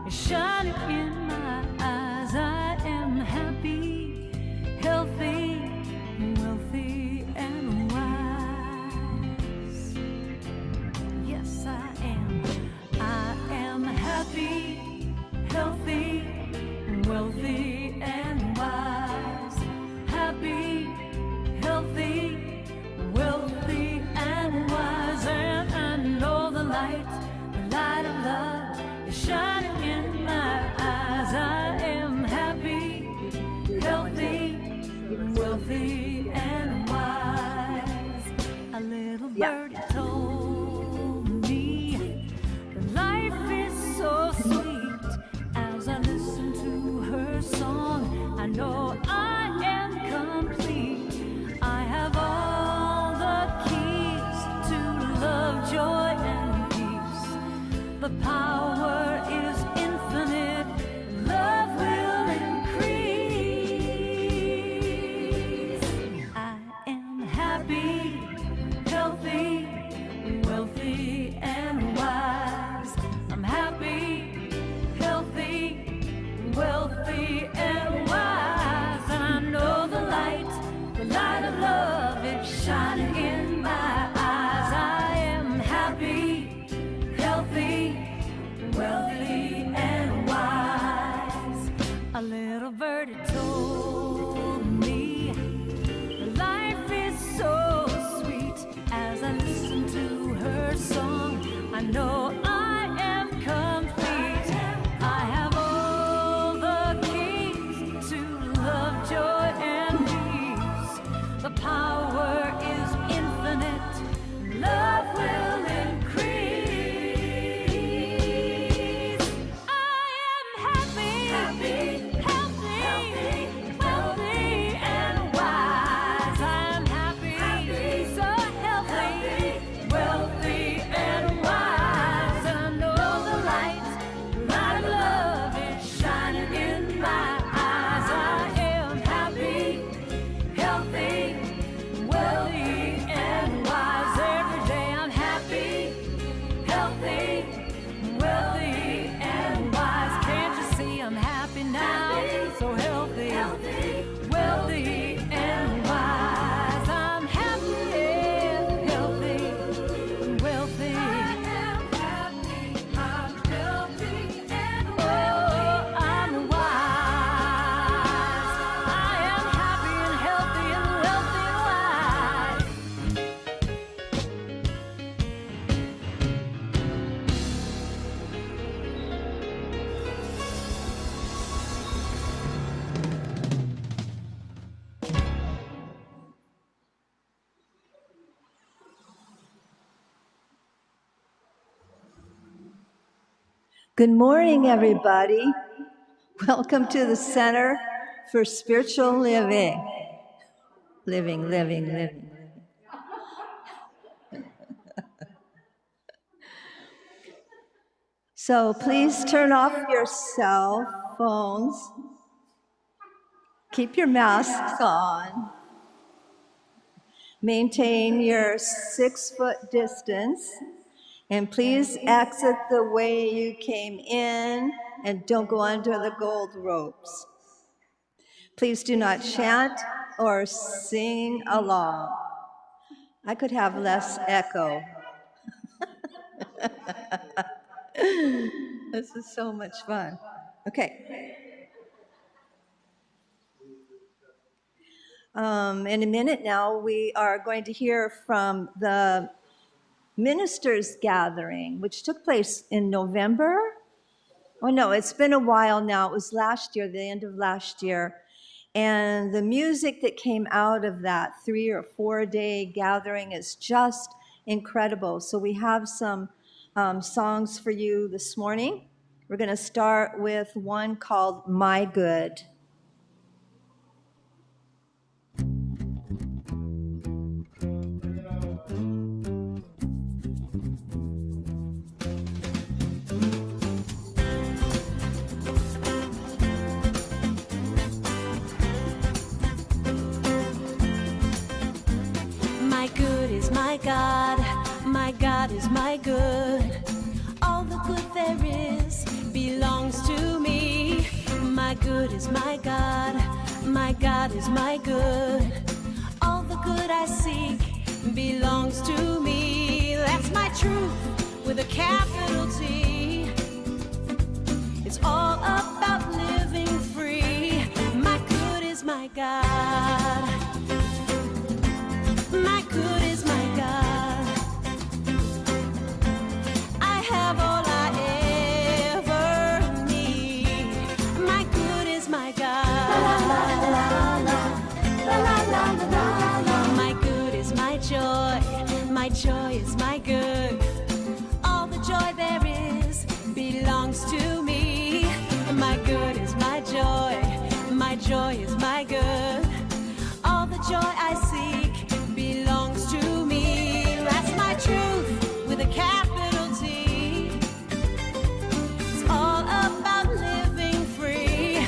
is shining in my eyes. I am happy, healthy, wealthy, and wise. Yes, I am. I am happy, healthy, wealthy, and wise. Happy, healthy, wealthy, and wise. And I know the light of love is shining in my eyes. I am happy, healthy, wealthy, and wise. A little bird told me that life is so sweet. As I listen to her song, I know I am complete. I have all the keys to love, joy, and peace. The power is infinite. Love will increase. I am happy, healthy, wealthy, and wise. I'm happy, healthy, wealthy, and wise. And I know the light of love is shining in my eyes. I am happy, healthy, wealthy, and wise. A little birdie told me life is so sweet. As I listen to her song, I know I am complete. I have all the keys to love, joy, and peace. The power is infinite. Love will increase. I am happy, healthy, wealthy, and wise. I'm happy, so healthy, wealthy, and wise. And I know the light of love is shining in my eyes. I am happy, healthy, wealthy, and wise. Every day I'm happy, healthy, wealthy, and wise. Can't you see I'm happy now? So healthy, wealthy, and wise. I'm happy, healthy, wealthy. I am happy, I'm healthy, and wealthy. Oh, I'm wise. I am happy and healthy and wealthy and wise. Good morning, everybody. Welcome to the Center for Spiritual Living. Living. So please turn off your cell phones. Keep your masks on. Maintain your 6-foot distance. And please exit the way you came in and don't go under the gold ropes. Please do not chant or sing along. I could have less echo. This is so much fun. Okay. In a minute now, we are going to hear from the ministers' gathering, which took place in November. Oh no, it's been a while now. It was last year, the end of last year. And the music that came out of that 3 or 4 day gathering is just incredible. So we have some songs for you this morning. We're going to start with one called My Good. My God is my good. All the good there is belongs good is my God. My God is my good. All the good I seek belongs to me. That's my truth with a capital T. It's all about living free. My good is my God. My good is my God. I have all I ever need. My good is my God. My good is my joy. My joy is my good. All the joy there is belongs to me. My good is my joy. My joy is my good. All the joy I seek belongs to me. That's my truth with a capital T. It's all about living free.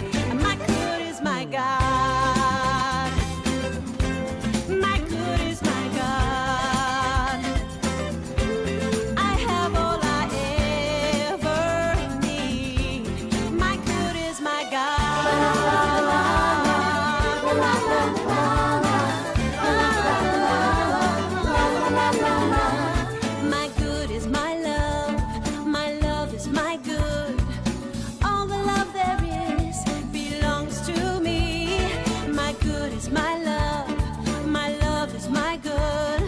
My good is my God. My good is my God. I have all I ever need. My good is my God. My good is my love. My love is my good. All the love there is belongs to me. My good is my love. My love is my good.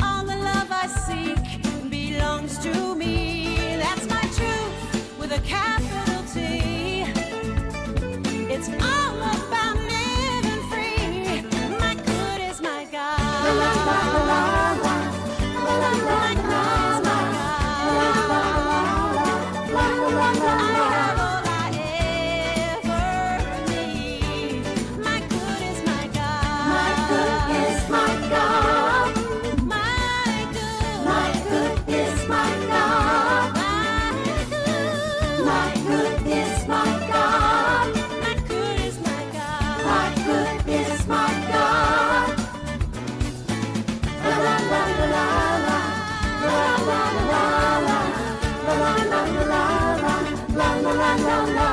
All the love I seek belongs to me. That's my truth with a capital T. It's all about living free. My good is my God. My good is my God. I have all I ever need. My good is my God. My good is my God. My good is my God. My good is my God. My good is my God. My good is my God. La la la la la la la la la la la la la la la la la la la.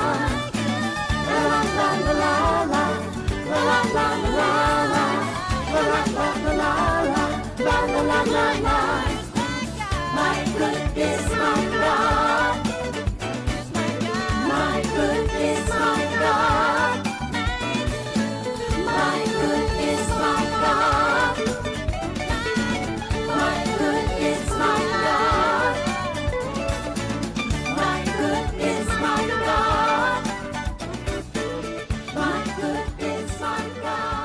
My good is my God. My good is my God. My good is my God. My good is my God. My good is my God. My good is my God.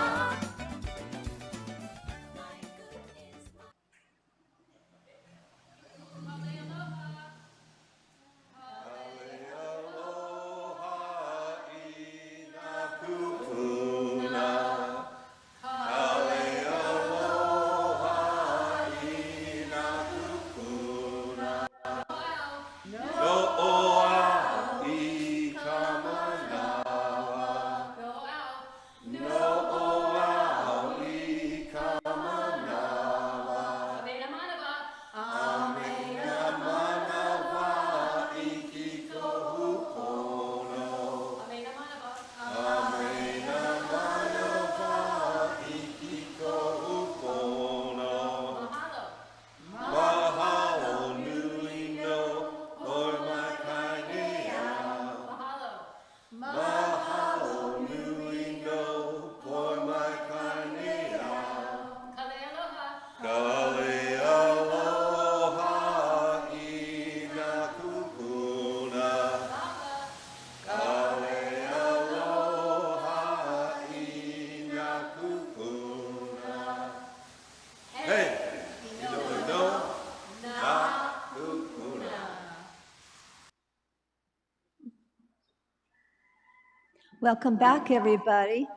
Welcome back, everybody.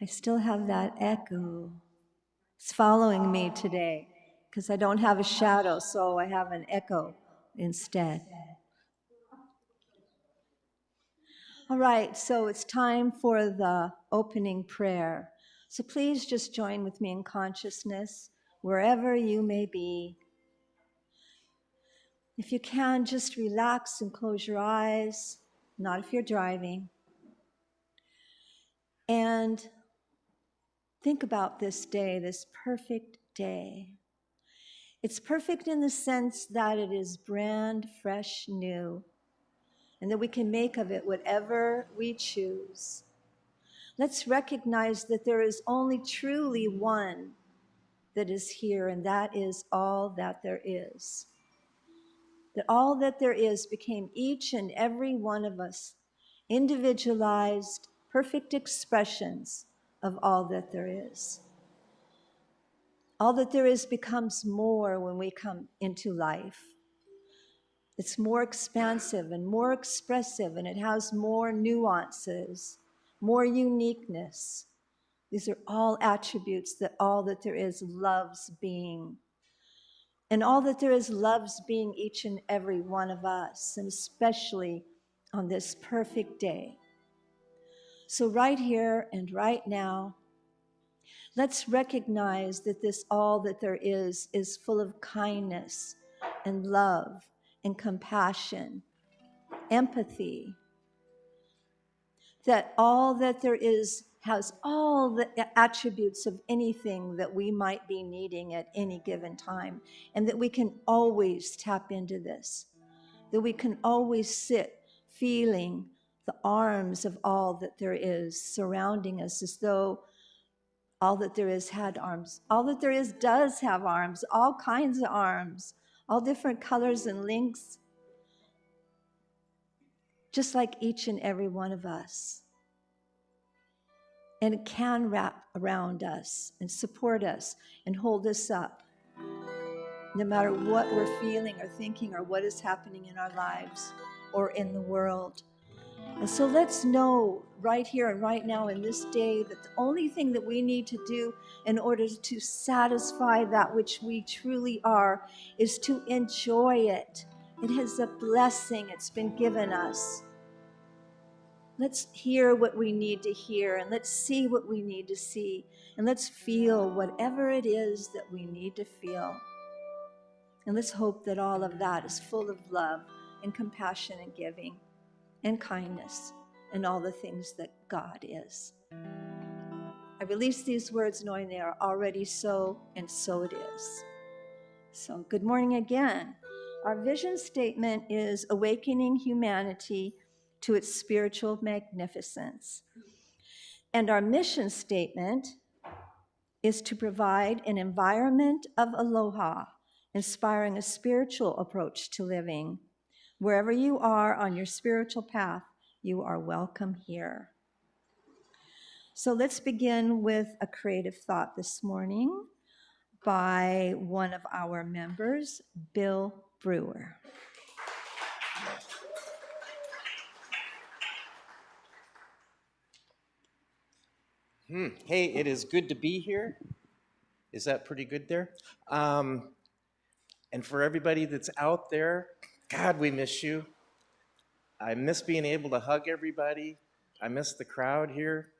I still have that echo. It's following me today because I don't have a shadow, so I have an echo instead. All right, so it's time for the opening prayer. So please just join with me in consciousness, wherever you may be. If you can, just relax and close your eyes. not if you're driving. And think about this day, this perfect day. It's perfect in the sense that it is brand fresh new, and that we can make of it whatever we choose. Let's recognize that there is only truly one that is here, and that is all that there is. That all that there is became each and every one of us, individualized, perfect expressions of all that there is. All that there is becomes more when we come into life. It's more expansive and more expressive, and it has more nuances, more uniqueness. These are all attributes that all that there is loves being. And all that there is loves being each and every one of us, and especially on this perfect day. So right here and right now, let's recognize that this all that there is full of kindness and love and compassion, empathy. That all that there is has all the attributes of anything that we might be needing at any given time, and that we can always tap into this, that we can always sit feeling the arms of all that there is surrounding us, as though all that there is had arms. All that there is does have arms, all kinds of arms, all different colors and lengths, just like each and every one of us. And it can wrap around us and support us and hold us up, no matter what we're feeling or thinking or what is happening in our lives or in the world. And so let's know right here and right now in this day that the only thing that we need to do in order to satisfy that which we truly are is to enjoy it. It is a blessing. It's been given us. Let's hear what we need to hear, and let's see what we need to see, and let's feel whatever it is that we need to feel. And let's hope that all of that is full of love and compassion and giving and kindness and all the things that God is. I release these words knowing they are already so, and so it is. So, good morning again. Our vision statement is awakening humanity to its spiritual magnificence. And our mission statement is to provide an environment of aloha, inspiring a spiritual approach to living. Wherever you are on your spiritual path, you are welcome here. So let's begin with a creative thought this morning by one of our members, Bill Brewer. Hey, it is good to be here. Is that pretty good there? And for everybody that's out there, God, we miss you. I miss being able to hug everybody. I miss the crowd here.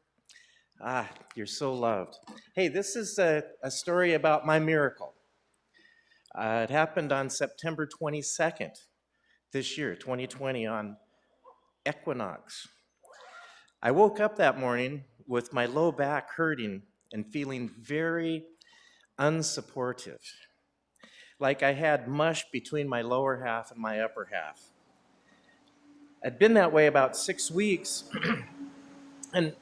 You're so loved. Hey, this is a story about my miracle. It happened on September 22nd this year, 2020, on equinox. I woke up that morning with my low back hurting and feeling very unsupportive, like I had mush between my lower half and my upper half. I'd been that way about 6 weeks and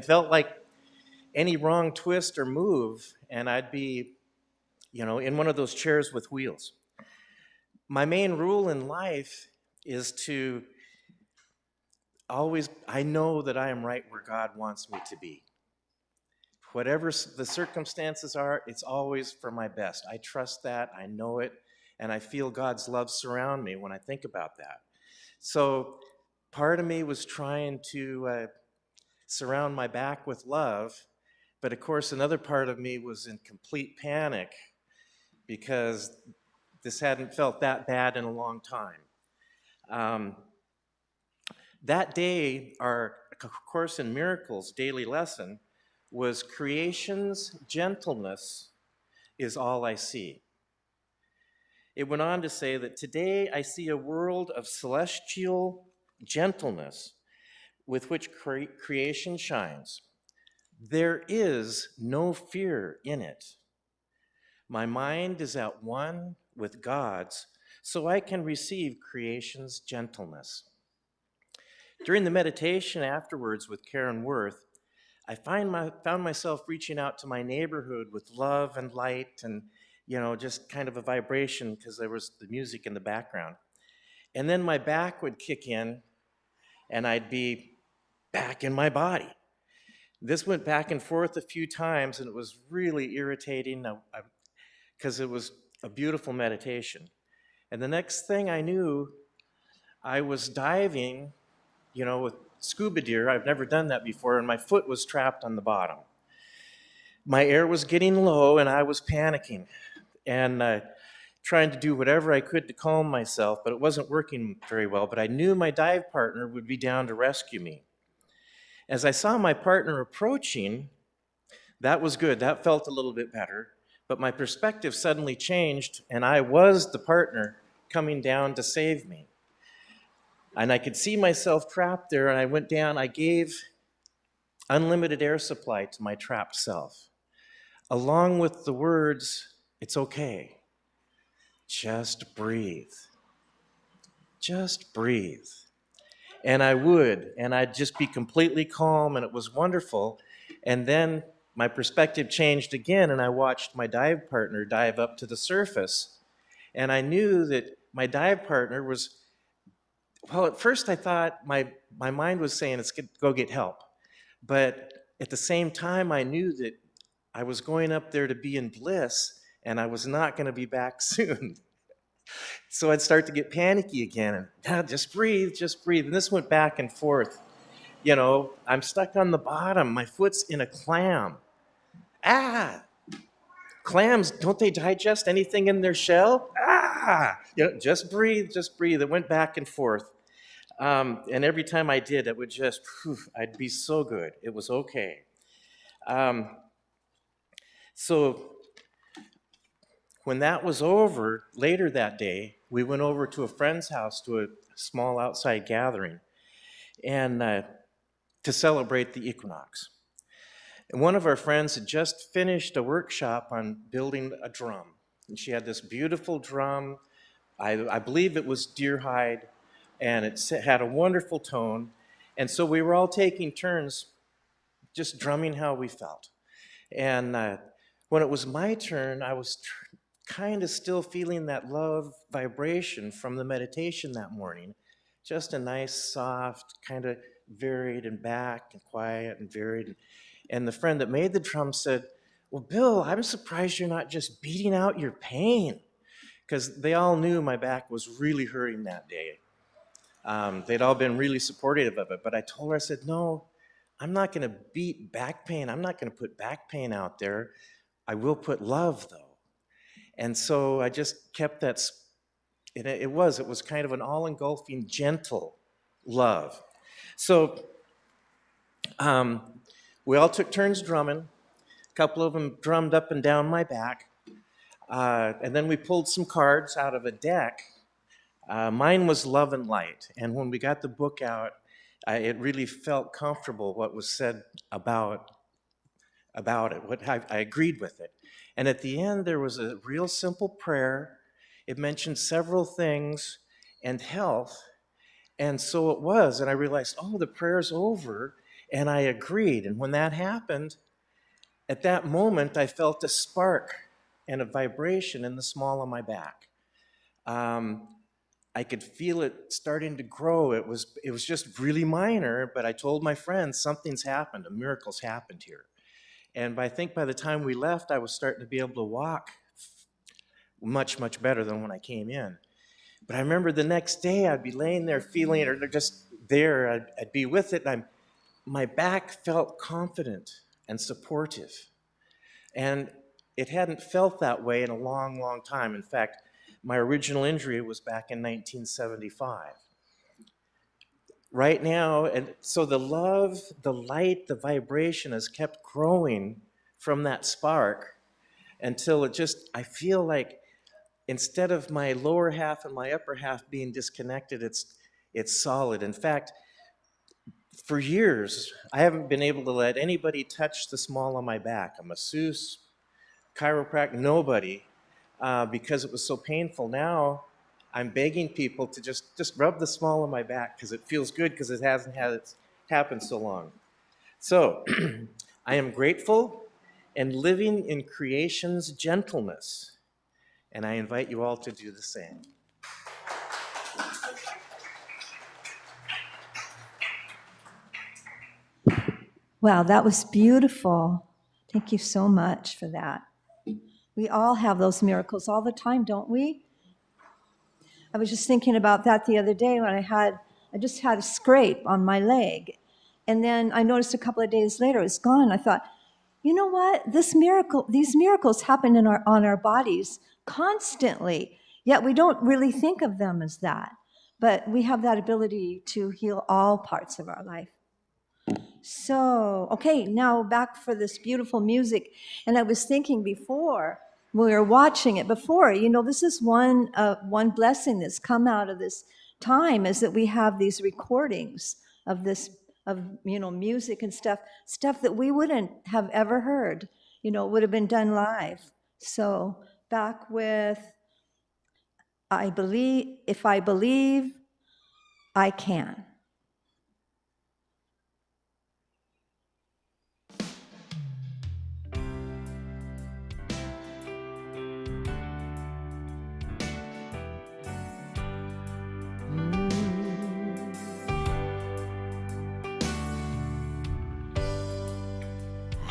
felt like any wrong twist or move, and I'd be, in one of those chairs with wheels. My main rule in life is to I know that I am right where God wants me to be. Whatever the circumstances are, it's always for my best. I trust that, I know it, and I feel God's love surround me when I think about that. So part of me was trying to surround my back with love, but of course another part of me was in complete panic because this hadn't felt that bad in a long time. That day, our Course in Miracles daily lesson was creation's gentleness is all I see. It went on to say that today I see a world of celestial gentleness with which creation shines. There is no fear in it. My mind is at one with God's, so I can receive creation's gentleness. During the meditation afterwards with Karen Worth, I found myself reaching out to my neighborhood with love and light and, just kind of a vibration because there was the music in the background. And then my back would kick in and I'd be back in my body. This went back and forth a few times and it was really irritating because it was a beautiful meditation. And the next thing I knew, I was diving, with scuba gear. I've never done that before, and my foot was trapped on the bottom. My air was getting low, and I was panicking and trying to do whatever I could to calm myself, but it wasn't working very well. But I knew my dive partner would be down to rescue me. As I saw my partner approaching, that was good. That felt a little bit better. But my perspective suddenly changed, and I was the partner coming down to save me. And I could see myself trapped there, and I went down. I gave unlimited air supply to my trapped self, along with the words, "It's okay. Just breathe. Just breathe." And I would, and I'd just be completely calm, and it was wonderful. And then my perspective changed again, and I watched my dive partner dive up to the surface. And I knew that my dive partner was, well, at first I thought my mind was saying, go get help. But at the same time, I knew that I was going up there to be in bliss, and I was not going to be back soon. So I'd start to get panicky again, and just breathe, just breathe. And this went back and forth. I'm stuck on the bottom. My foot's in a clam. Clams, don't they digest anything in their shell? Just breathe, just breathe. It went back and forth. And every time I did, it would just, I'd be so good. It was okay. So when that was over, later that day, we went over to a friend's house to a small outside gathering and to celebrate the equinox. And one of our friends had just finished a workshop on building a drum. And she had this beautiful drum. I believe it was deer hide, and it had a wonderful tone. And so we were all taking turns just drumming how we felt. And when it was my turn, I was kind of still feeling that love vibration from the meditation that morning. Just a nice, soft, kind of varied and back and quiet and varied. And the friend that made the drum said, "Well, Bill, I'm surprised you're not just beating out your pain." Because they all knew my back was really hurting that day. They'd all been really supportive of it. But I told her, I said, "No, I'm not going to beat back pain. I'm not going to put back pain out there. I will put love, though." And so I just kept that, and it was kind of an all-engulfing, gentle love. So we all took turns drumming. A couple of them drummed up and down my back. And then we pulled some cards out of a deck. Mine was Love and Light. And when we got the book out, it really felt comfortable what was said about it. I agreed with it. And at the end, there was a real simple prayer. It mentioned several things and health. And so it was. And I realized, the prayer's over. And I agreed. And when that happened, at that moment, I felt a spark and a vibration in the small of my back. I could feel it starting to grow. It was just really minor, but I told my friends, something's happened, a miracle's happened here. And I think by the time we left, I was starting to be able to walk much, much better than when I came in. But I remember the next day, I'd be laying there feeling it, or just there, I'd be with it, and my back felt confident and supportive. And it hadn't felt that way in a long, long time. In fact, my original injury was back in 1975. Right now, and so the love, the light, the vibration has kept growing from that spark until I feel like instead of my lower half and my upper half being disconnected, It's solid. In fact, for years, I haven't been able to let anybody touch the small of my back, a masseuse, chiropractor, nobody, because it was so painful. Now, I'm begging people to just rub the small of my back because it feels good because it hasn't had it happen so long. So, I am grateful and living in creation's gentleness, and I invite you all to do the same. Wow, that was beautiful. Thank you so much for that. We all have those miracles all the time, don't we? I was just thinking about that the other day when I just had a scrape on my leg. And then I noticed a couple of days later it was gone. I thought, you know what? These miracles happen on our bodies constantly, yet we don't really think of them as that. But we have that ability to heal all parts of our life. So, okay, now back for this beautiful music. And I was thinking before, when we were watching it before, this is one blessing that's come out of this time is that we have these recordings of music and stuff that we wouldn't have ever heard, it would have been done live. So back with, if I believe, I can.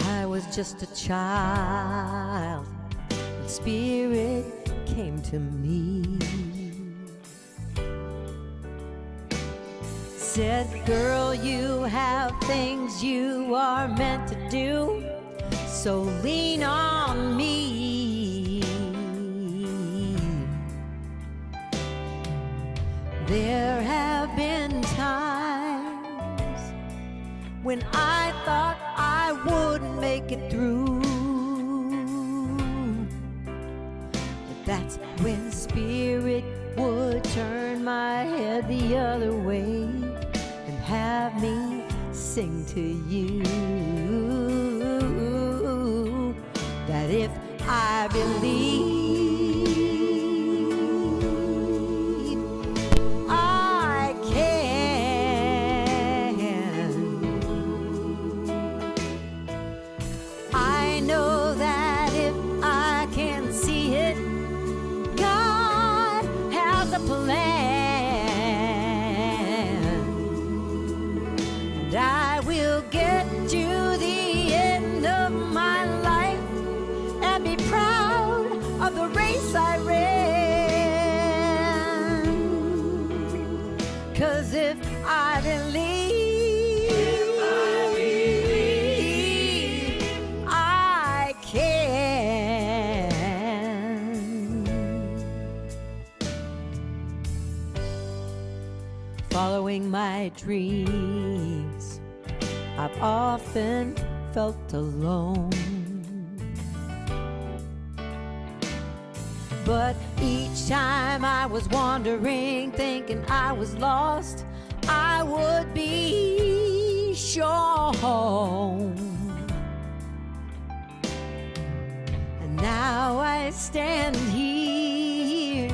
I was just a child, and Spirit came to me. Said, girl, you have things you are meant to do, so lean on me. There have been times when I thought I wouldn't make it through, but that's when Spirit would turn my head the other way and have me sing to you that if I believe, I can. I know that if I can see it, God has a plan, and I will get to the end of my life and be proud of the race I ran. 'Cause if I believe, I can. Following my dreams, I've often felt alone, but each time I was wandering, thinking I was lost, I would be shown. And now I stand here,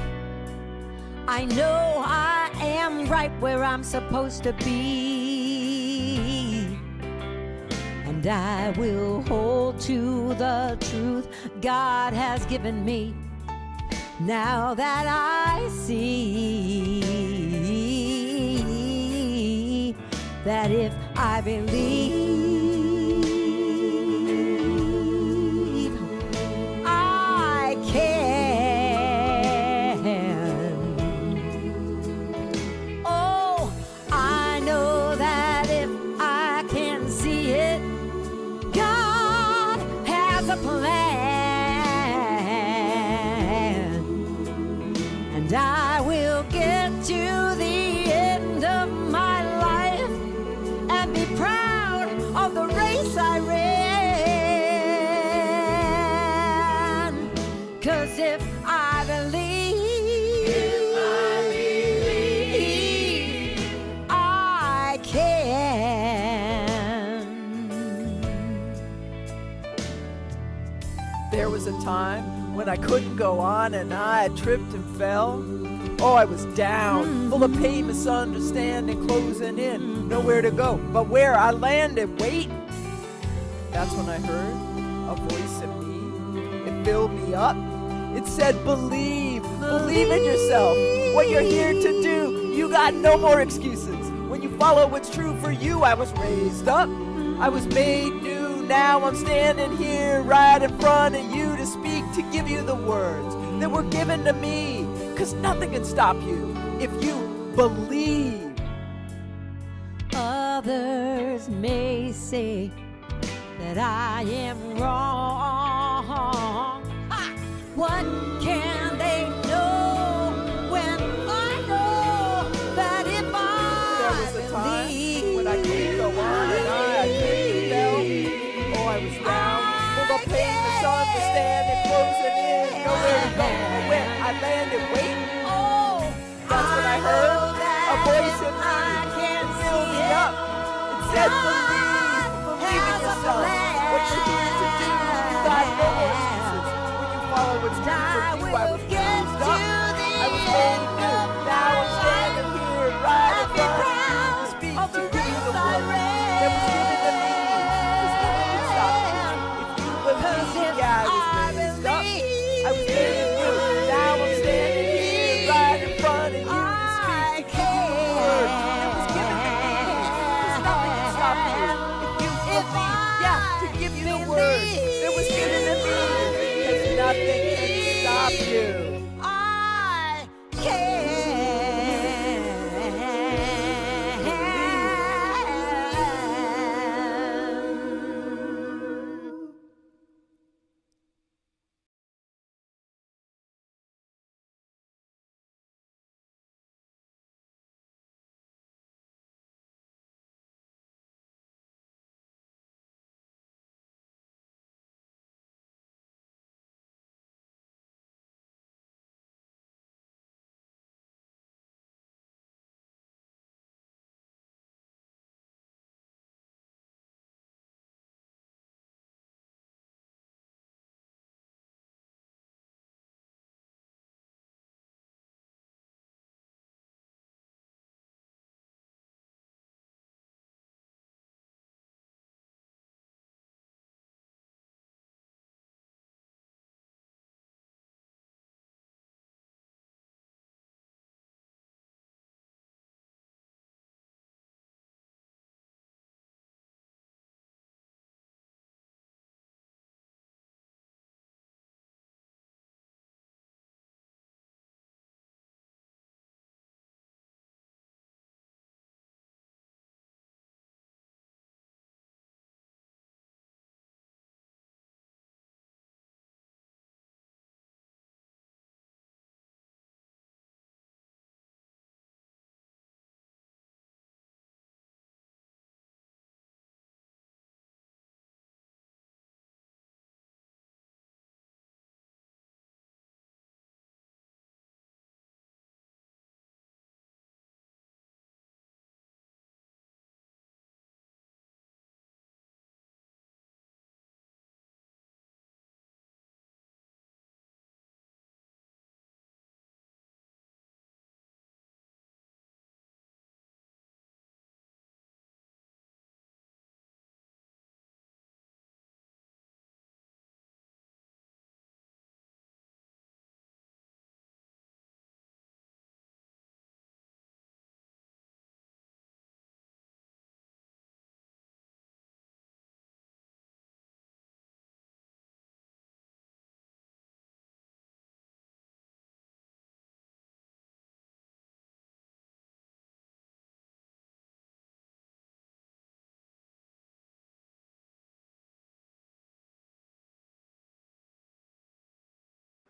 I know I am right where I'm supposed to be, and I will hold to the truth God has given me. Now that I see that if I believe, I can. Oh, I know that if I can see it, God has a plan. And I will get to the end of my life and be proud of was a time when I couldn't go on and I tripped and fell. Oh, I was down, full of pain, misunderstanding, closing in, nowhere to go. But where I landed, wait, that's when I heard a voice in me. It filled me up. It said, believe in yourself, what you're here to do. You got no more excuses. When you follow what's true for you, I was raised up. I was made new. Now I'm standing here right in front of you to speak, to give you the words that were given to me. 'Cause nothing can stop you if you believe. Others may say that I am wrong. What can they know when I know that if There was a time when I couldn't go on and I tripped and fell. Oh, I was down, full of pain, misunderstanding, closing in, nowhere to go. But when I landed, wait, that's when I heard a voice in me. It filled me up. It said, believe in yourself. What you're here to do, you got no more excuses. When you follow what's true for you, I was raised up. I was made new. Now I'm standing here right in front of you to speak, to give you the word that was given to me. 'Cause nothing can stop you. If you believe, yeah, I was raised up. I was made new. Now I'm standing here right in front of you to speak, to give you the word that was given to me. 'Cause nothing can stop you. If you believe, yeah, to give you the word that was given to me. 'Cause nothing can stop you.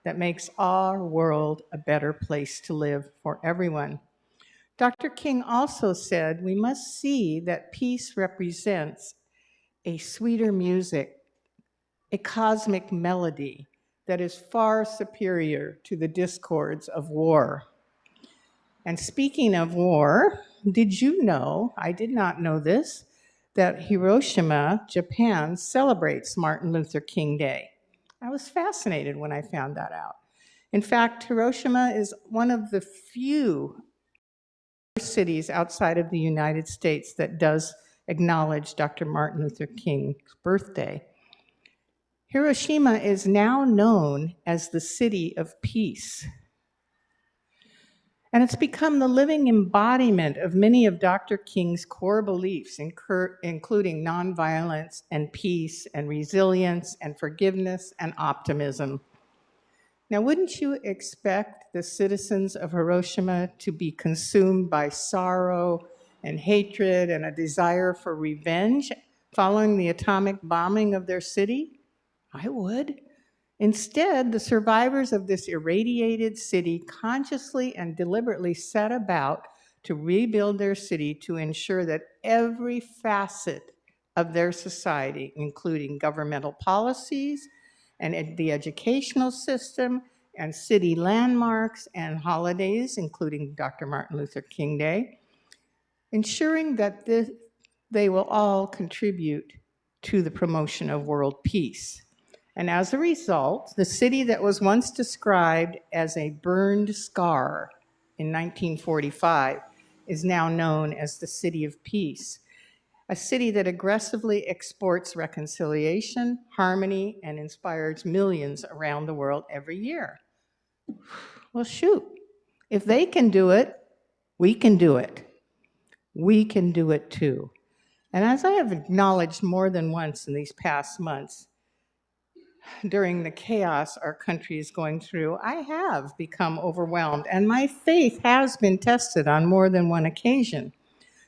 that makes our world a better place to live for everyone. Dr. King also said we must see that peace represents a sweeter music, a cosmic melody that is far superior to the discords of war. And speaking of war, did you know, I did not know this, that Hiroshima, Japan celebrates Martin Luther King Day I was fascinated when I found that out. In fact, Hiroshima is one of the few cities outside of the United States that does acknowledge Dr. Martin Luther King's birthday. Hiroshima is now known as the city of peace. And it's become the living embodiment of many of Dr. King's core beliefs, including nonviolence and peace and resilience and forgiveness and optimism. Now, wouldn't you expect the citizens of Hiroshima to be consumed by sorrow and hatred and a desire for revenge following the atomic bombing of their city? I would. Instead, the survivors of this irradiated city consciously and deliberately set about to rebuild their city to ensure that every facet of their society, including governmental policies and the educational system and city landmarks and holidays, including Dr. Martin Luther King Day, ensuring that they will all contribute to the promotion of world peace. And as a result, the city that was once described as a burned scar in 1945 is now known as the City of Peace, a city that aggressively exports reconciliation, harmony, and inspires millions around the world every year. Well, shoot, if they can do it, we can do it. We can do it too. And as I have acknowledged more than once in these past months, during the chaos our country is going through, I have become overwhelmed, and my faith has been tested on more than one occasion.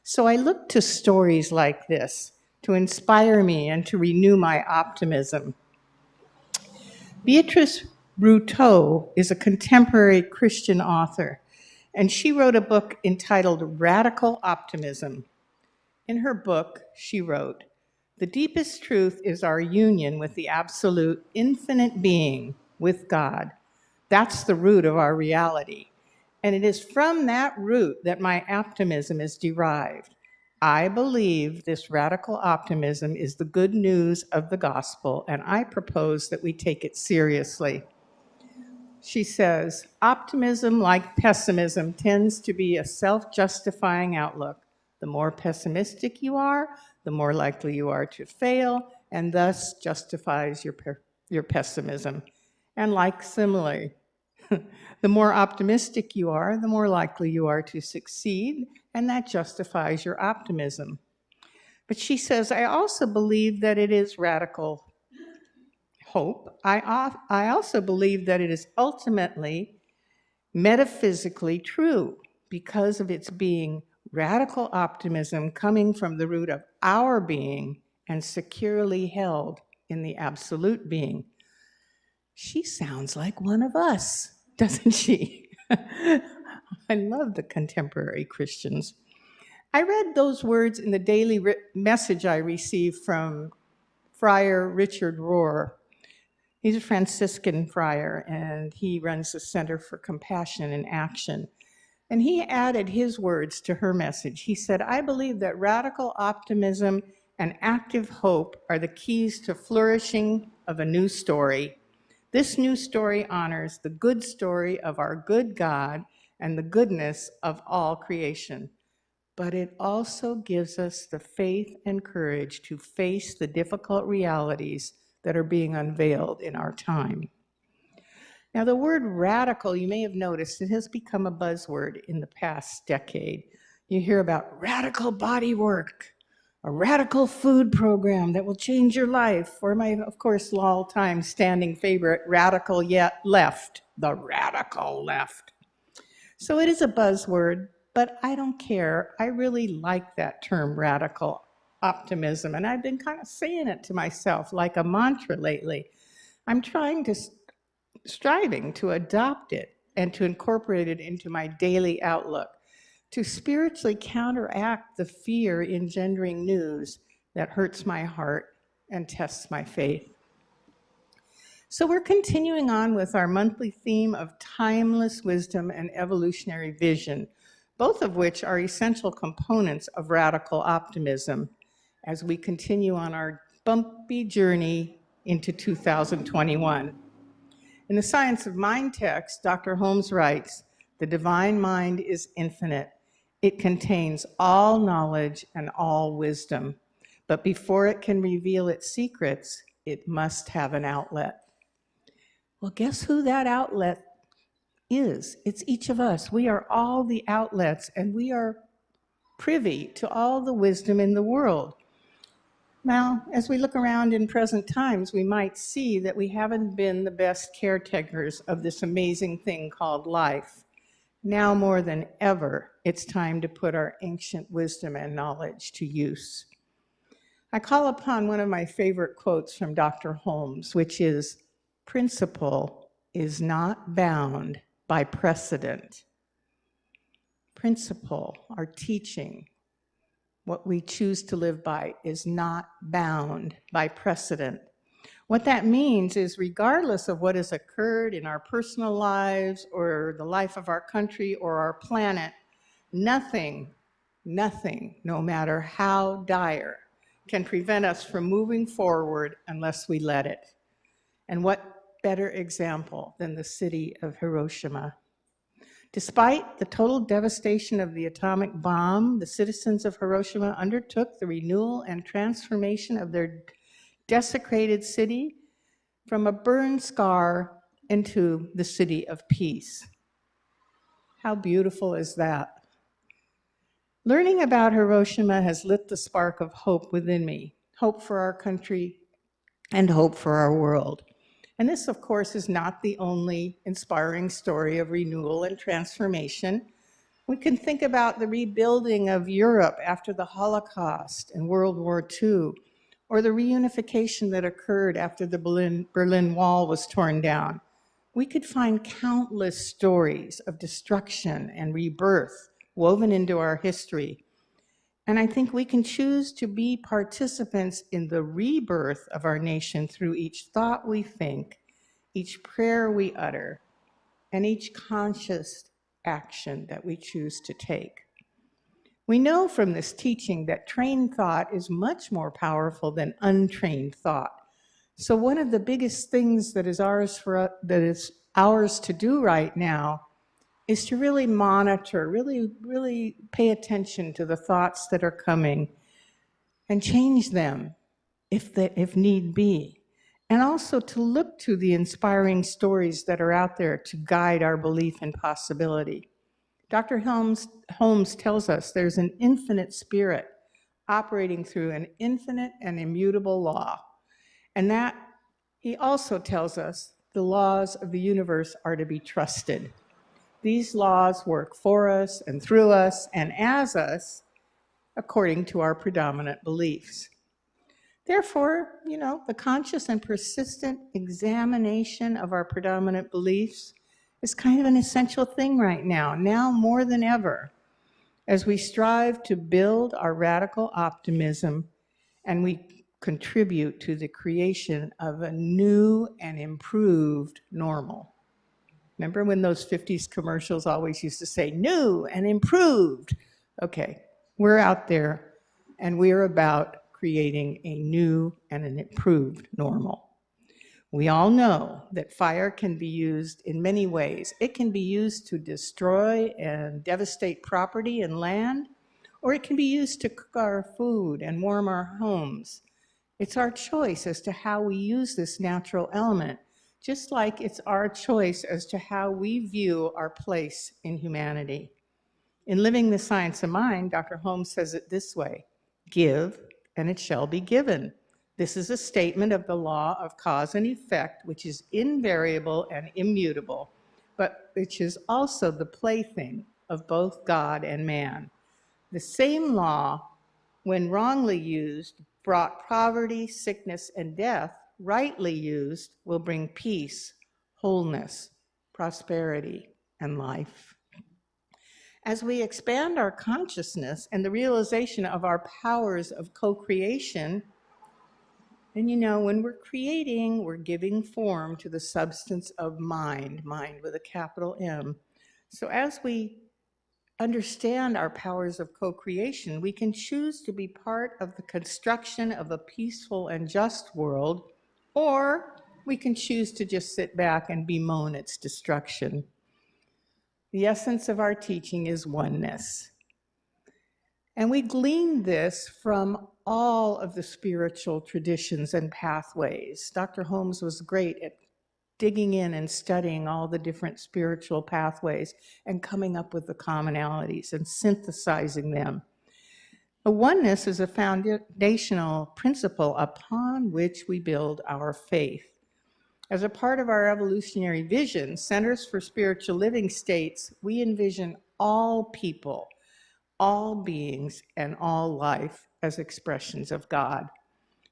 So I look to stories like this to inspire me and to renew my optimism. Beatrice Ruteau is a contemporary Christian author, and she wrote a book entitled Radical Optimism. In her book, she wrote, "The deepest truth is our union with the absolute infinite being, with God. That's the root of our reality. And it is from that root that my optimism is derived. I believe this radical optimism is the good news of the gospel, and I propose that we take it seriously." She says, "Optimism, like pessimism, tends to be a self-justifying outlook. The more pessimistic you are, the more likely you are to fail, and thus justifies your pessimism. And like similarly, the more optimistic you are, the more likely you are to succeed, and that justifies your optimism." But she says, "I also believe that it is radical hope. I also believe that it is ultimately metaphysically true because of its being radical optimism coming from the root of our being and securely held in the absolute being." She sounds like one of us, doesn't she? I love the contemporary Christians. I read those words in the daily message I received from Friar Richard Rohr. He's a Franciscan friar, and he runs the Center for Compassion and Action. And he added his words to her message. He said, "I believe that radical optimism and active hope are the keys to flourishing of a new story. This new story honors the good story of our good God and the goodness of all creation. But it also gives us the faith and courage to face the difficult realities that are being unveiled in our time." Now, the word radical, you may have noticed, it has become a buzzword in the past decade. You hear about radical body work, a radical food program that will change your life, or my, of course, all-time standing favorite, radical yet left, the radical left. So it is a buzzword, but I don't care. I really like that term, radical optimism, and I've been kind of saying it to myself like a mantra lately. I'm striving to adopt it and to incorporate it into my daily outlook, to spiritually counteract the fear engendering news that hurts my heart and tests my faith. So we're continuing on with our monthly theme of timeless wisdom and evolutionary vision, both of which are essential components of radical optimism as we continue on our bumpy journey into 2021. In the Science of Mind text, Dr. Holmes writes, "The divine mind is infinite. It contains all knowledge and all wisdom. But before it can reveal its secrets, it must have an outlet." Well, guess who that outlet is? It's each of us. We are all the outlets, and we are privy to all the wisdom in the world. Now, as we look around in present times, we might see that we haven't been the best caretakers of this amazing thing called life. Now more than ever, it's time to put our ancient wisdom and knowledge to use. I call upon one of my favorite quotes from Dr. Holmes, which is, "Principle is not bound by precedent." Principle, our teaching, what we choose to live by, is not bound by precedent. What that means is, regardless of what has occurred in our personal lives or the life of our country or our planet, nothing, no matter how dire, can prevent us from moving forward unless we let it. And what better example than the city of Hiroshima? Despite the total devastation of the atomic bomb, the citizens of Hiroshima undertook the renewal and transformation of their desecrated city from a burn scar into the city of peace. How beautiful is that? Learning about Hiroshima has lit the spark of hope within me, hope for our country and hope for our world. And this, of course, is not the only inspiring story of renewal and transformation. We can think about the rebuilding of Europe after the Holocaust and World War II, or the reunification that occurred after the Berlin Wall was torn down. We could find countless stories of destruction and rebirth woven into our history. And I think we can choose to be participants in the rebirth of our nation through each thought we think, each prayer we utter, and each conscious action that we choose to take. We know from this teaching that trained thought is much more powerful than untrained thought. So one of the biggest things that is ours to do right now is to really monitor, really pay attention to the thoughts that are coming and change them if need be. And also to look to the inspiring stories that are out there to guide our belief in possibility. Dr. Holmes tells us there's an infinite spirit operating through an infinite and immutable law. And that he also tells us the laws of the universe are to be trusted. These laws work for us and through us and as us according to our predominant beliefs. Therefore, the conscious and persistent examination of our predominant beliefs is kind of an essential thing right now more than ever, as we strive to build our radical optimism and we contribute to the creation of a new and improved normal. Remember when those 50s commercials always used to say, new and improved? Okay, we're out there and we're about creating a new and an improved normal. We all know that fire can be used in many ways. It can be used to destroy and devastate property and land, or it can be used to cook our food and warm our homes. It's our choice as to how we use this natural element, just like it's our choice as to how we view our place in humanity. In Living the Science of Mind, Dr. Holmes says it this way: give, and it shall be given. This is a statement of the law of cause and effect, which is invariable and immutable, but which is also the plaything of both God and man. The same law, when wrongly used, brought poverty, sickness, and death. Rightly used, will bring peace, wholeness, prosperity, and life. As we expand our consciousness and the realization of our powers of co-creation, and when we're creating, we're giving form to the substance of mind with a capital M. So as we understand our powers of co-creation, we can choose to be part of the construction of a peaceful and just world Or we can choose to just sit back and bemoan its destruction. The essence of our teaching is oneness. And we glean this from all of the spiritual traditions and pathways. Dr. Holmes was great at digging in and studying all the different spiritual pathways and coming up with the commonalities and synthesizing them. The oneness is a foundational principle upon which we build our faith. As a part of our evolutionary vision, Centers for Spiritual Living states, we envision all people, all beings, and all life as expressions of God.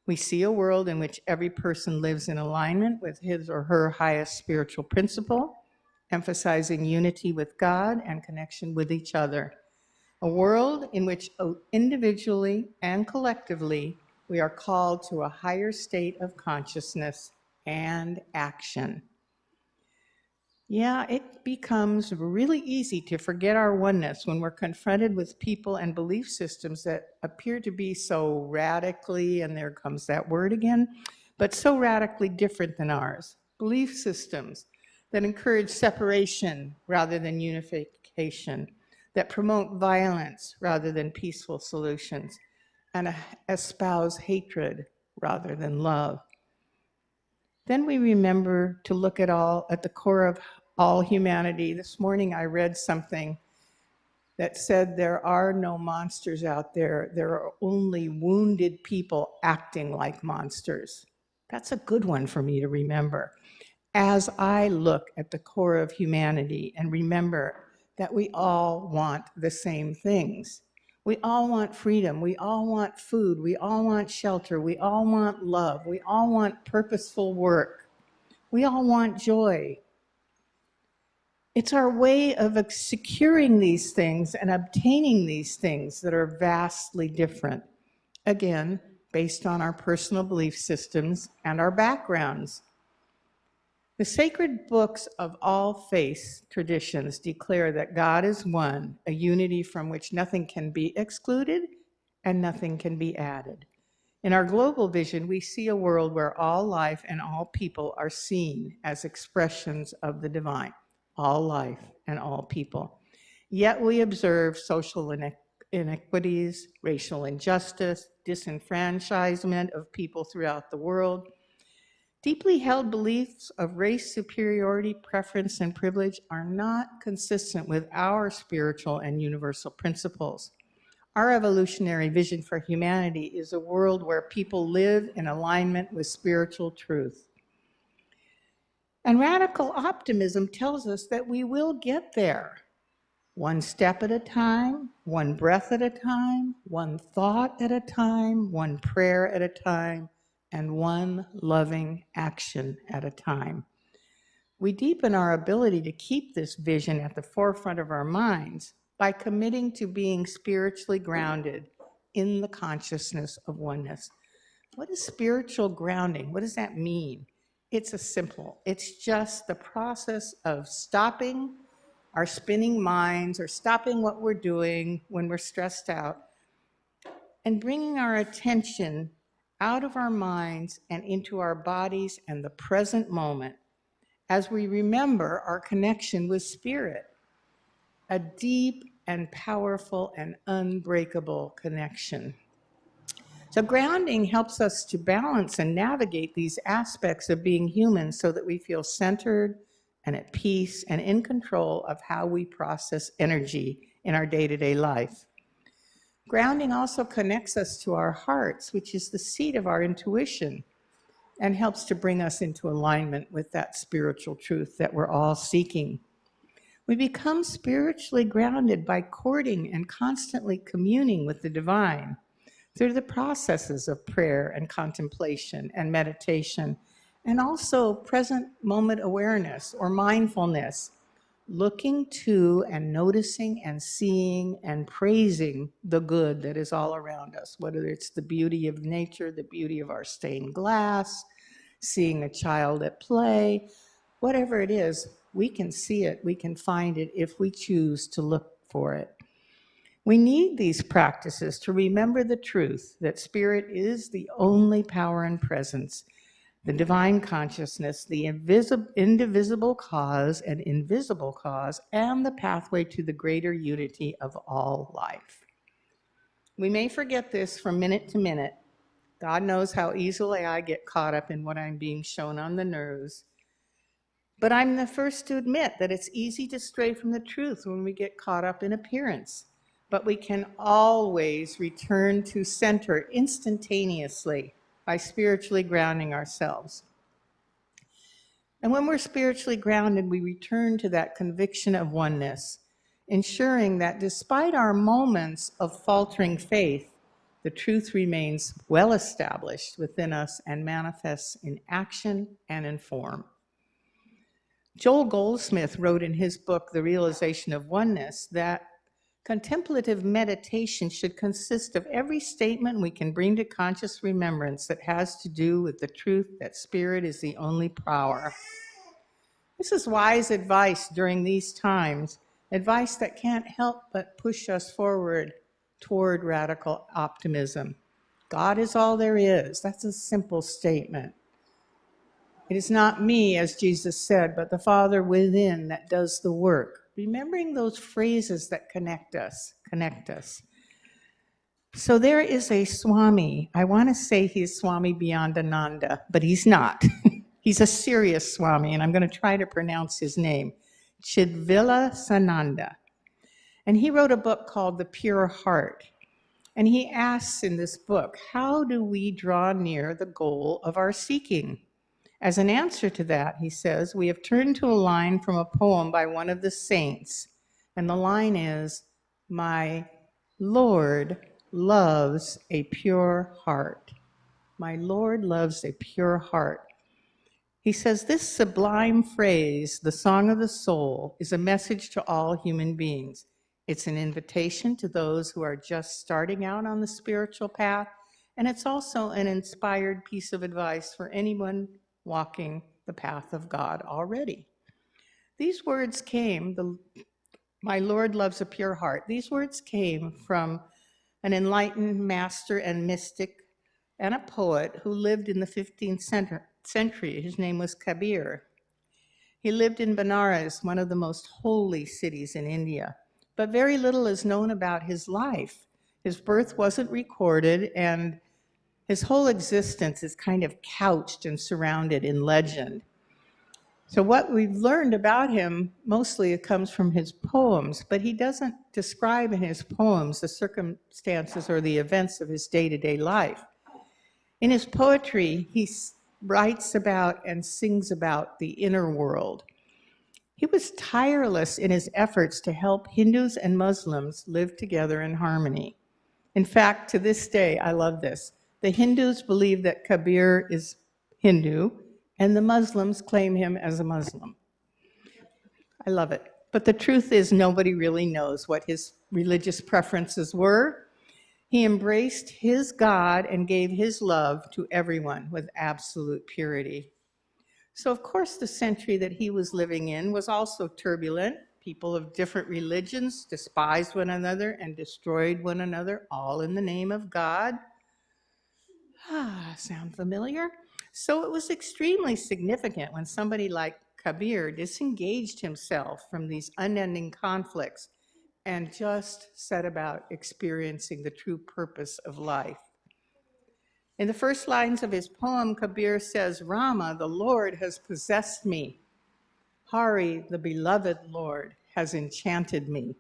We see a world in which every person lives in alignment with his or her highest spiritual principle, emphasizing unity with God and connection with each other. A world in which individually and collectively we are called to a higher state of consciousness and action. Yeah, it becomes really easy to forget our oneness when we're confronted with people and belief systems that appear to be so radically, and there comes that word again, but so radically different than ours. Belief systems that encourage separation rather than unification, that promote violence rather than peaceful solutions, and espouse hatred rather than love. Then we remember to look at the core of all humanity. This morning I read something that said there are no monsters out there. There are only wounded people acting like monsters. That's a good one for me to remember as I look at the core of humanity and remember that we all want the same things. We all want freedom. We all want food. We all want shelter. We all want love. We all want purposeful work. We all want joy. It's our way of securing these things and obtaining these things that are vastly different. Again, based on our personal belief systems and our backgrounds. The sacred books of all faith traditions declare that God is one, a unity from which nothing can be excluded and nothing can be added. In our global vision, we see a world where all life and all people are seen as expressions of the divine, all life and all people. Yet we observe social inequities, racial injustice, disenfranchisement of people throughout the world. Deeply held beliefs of race superiority, preference, and privilege are not consistent with our spiritual and universal principles. Our evolutionary vision for humanity is a world where people live in alignment with spiritual truth. And radical optimism tells us that we will get there, one step at a time, one breath at a time, one thought at a time, one prayer at a time, and one loving action at a time. We deepen our ability to keep this vision at the forefront of our minds by committing to being spiritually grounded in the consciousness of oneness. What is spiritual grounding? What does that mean? It's just the process of stopping our spinning minds or stopping what we're doing when we're stressed out and bringing our attention out of our minds and into our bodies and the present moment as we remember our connection with spirit, a deep and powerful and unbreakable connection. So grounding helps us to balance and navigate these aspects of being human so that we feel centered and at peace and in control of how we process energy in our day-to-day life. Grounding also connects us to our hearts, which is the seat of our intuition, and helps to bring us into alignment with that spiritual truth that we're all seeking. We become spiritually grounded by courting and constantly communing with the divine through the processes of prayer and contemplation and meditation, and also present moment awareness or mindfulness, looking to and noticing and seeing and praising the good that is all around us, whether it's the beauty of nature, the beauty of our stained glass, seeing a child at play, whatever it is, we can see it, we can find it if we choose to look for it. We need these practices to remember the truth that spirit is the only power and presence, the divine consciousness, the indivisible cause and invisible cause, and the pathway to the greater unity of all life. We may forget this from minute to minute. God knows how easily I get caught up in what I'm being shown on the news. But I'm the first to admit that it's easy to stray from the truth when we get caught up in appearance. But we can always return to center instantaneously by spiritually grounding ourselves. And when we're spiritually grounded, we return to that conviction of oneness, ensuring that despite our moments of faltering faith, the truth remains well established within us and manifests in action and in form. Joel Goldsmith wrote in his book, The Realization of Oneness, that contemplative meditation should consist of every statement we can bring to conscious remembrance that has to do with the truth that spirit is the only power. This is wise advice during these times, advice that can't help but push us forward toward radical optimism. God is all there is. That's a simple statement. It is not me, as Jesus said, but the Father within that does the work. Remembering those phrases that connect us. So there is a Swami. I want to say he's Swami Beyondananda, but he's not. He's a serious Swami, and I'm going to try to pronounce his name, Chidvilasananda. And he wrote a book called The Pure Heart. And he asks in this book, how do we draw near the goal of our seeking? As an answer to that, he says, we have turned to a line from a poem by one of the saints. And the line is, my Lord loves a pure heart. My Lord loves a pure heart. He says, this sublime phrase, the song of the soul, is a message to all human beings. It's an invitation to those who are just starting out on the spiritual path, and it's also an inspired piece of advice for anyone walking the path of God already. These words came, my Lord loves a pure heart. These words came from an enlightened master and mystic and a poet who lived in the 15th century. His name was Kabir. He lived in Benares, one of the most holy cities in India. But very little is known about his life. His birth wasn't recorded, and his whole existence is kind of couched and surrounded in legend. So what we've learned about him, mostly it comes from his poems, but he doesn't describe in his poems the circumstances or the events of his day-to-day life. In his poetry, he writes about and sings about the inner world. He was tireless in his efforts to help Hindus and Muslims live together in harmony. In fact, to this day, I love this. The Hindus believe that Kabir is Hindu, and the Muslims claim him as a Muslim. I love it. But the truth is, nobody really knows what his religious preferences were. He embraced his God and gave his love to everyone with absolute purity. So, of course, the century that he was living in was also turbulent. People of different religions despised one another and destroyed one another, all in the name of God. Sound familiar? So it was extremely significant when somebody like Kabir disengaged himself from these unending conflicts and just set about experiencing the true purpose of life. In the first lines of his poem, Kabir says, Rama, the Lord, has possessed me. Hari, the beloved Lord, has enchanted me.